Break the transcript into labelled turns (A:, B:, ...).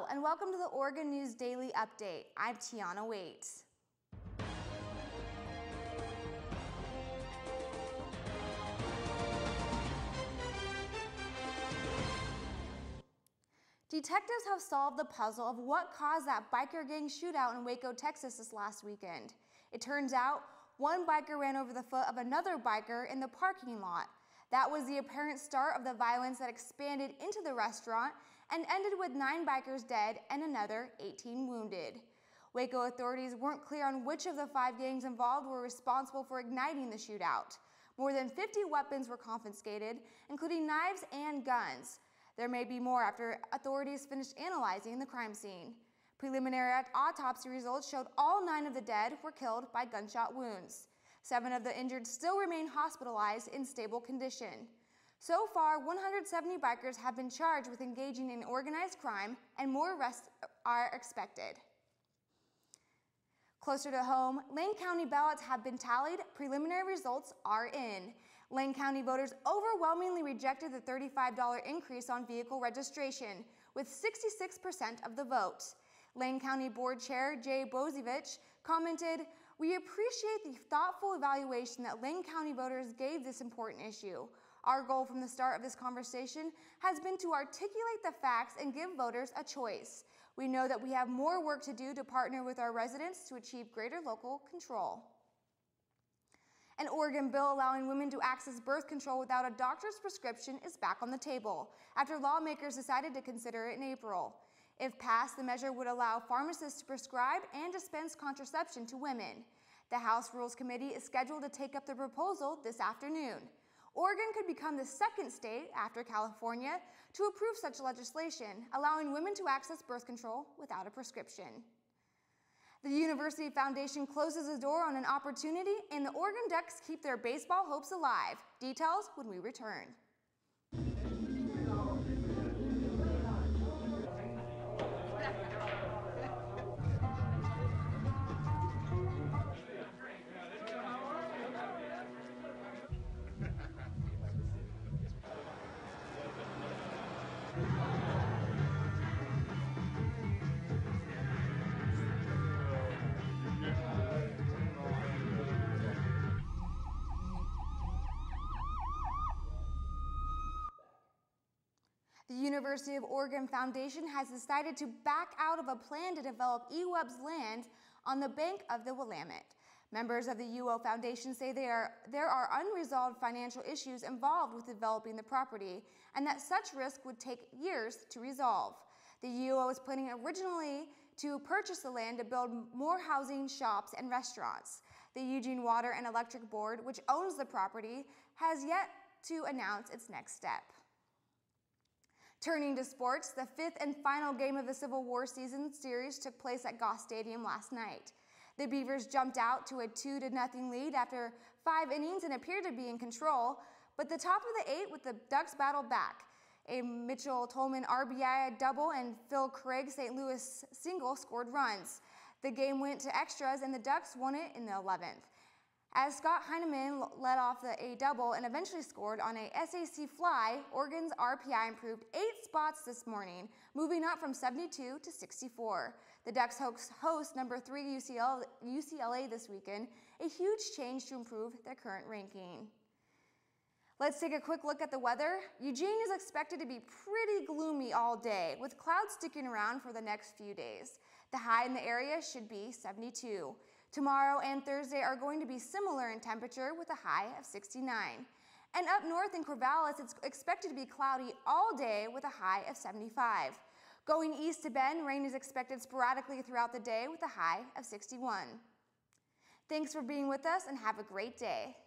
A: Hello, and welcome to the Oregon News Daily Update. I'm Tiana Waite. Detectives have solved the puzzle of what caused that biker gang shootout in Waco, Texas this last weekend. It turns out one biker ran over the foot of another biker in the parking lot. That was the apparent start of the violence that expanded into the restaurant and ended with 9 bikers dead and another 18 wounded. Waco authorities weren't clear on which of the 5 gangs involved were responsible for igniting the shootout. More than 50 weapons were confiscated, including knives and guns. There may be more after authorities finished analyzing the crime scene. Preliminary autopsy results showed all 9 of the dead were killed by gunshot wounds. 7 of the injured still remain hospitalized in stable condition. So far, 170 bikers have been charged with engaging in organized crime, and more arrests are expected. Closer to home, Lane County ballots have been tallied. Preliminary results are in. Lane County voters overwhelmingly rejected the $35 increase on vehicle registration, with 66% of the vote. Lane County Board Chair Jay Bozevich commented, "We appreciate the thoughtful evaluation that Lane County voters gave this important issue. Our goal from the start of this conversation has been to articulate the facts and give voters a choice. We know that we have more work to do to partner with our residents to achieve greater local control." An Oregon bill allowing women to access birth control without a doctor's prescription is back on the table after lawmakers decided to consider it in April. If passed, the measure would allow pharmacists to prescribe and dispense contraception to women. The House Rules Committee is scheduled to take up the proposal this afternoon. Oregon could become the second state after California to approve such legislation, allowing women to access birth control without a prescription. The University Foundation closes the door on an opportunity, and the Oregon Ducks keep their baseball hopes alive. Details when we return. The University of Oregon Foundation has decided to back out of a plan to develop EWUB's land on the bank of the Willamette. Members of the UO Foundation say there are unresolved financial issues involved with developing the property, and that such risk would take years to resolve. The UO was planning originally to purchase the land to build more housing, shops, and restaurants. The Eugene Water and Electric Board, which owns the property, has yet to announce its next step. Turning to sports, the 5th and final game of the Civil War season series took place at Goss Stadium last night. The Beavers jumped out to a 2-0 lead after 5 innings and appeared to be in control, but the top of the 8th with the Ducks battled back. A Mitchell Tolman RBI double and Phil Craig St. Louis single scored runs. The game went to extras and the Ducks won it in the 11th. As Scott Heineman led off a double and eventually scored on a SAC fly, Oregon's RPI improved 8 spots this morning, moving up from 72 to 64. The Ducks host number 3 UCLA this weekend, a huge change to improve their current ranking. Let's take a quick look at the weather. Eugene is expected to be pretty gloomy all day, with clouds sticking around for the next few days. The high in the area should be 72. Tomorrow and Thursday are going to be similar in temperature with a high of 69. And up north in Corvallis, it's expected to be cloudy all day with a high of 75. Going east to Bend, rain is expected sporadically throughout the day with a high of 61. Thanks for being with us and have a great day.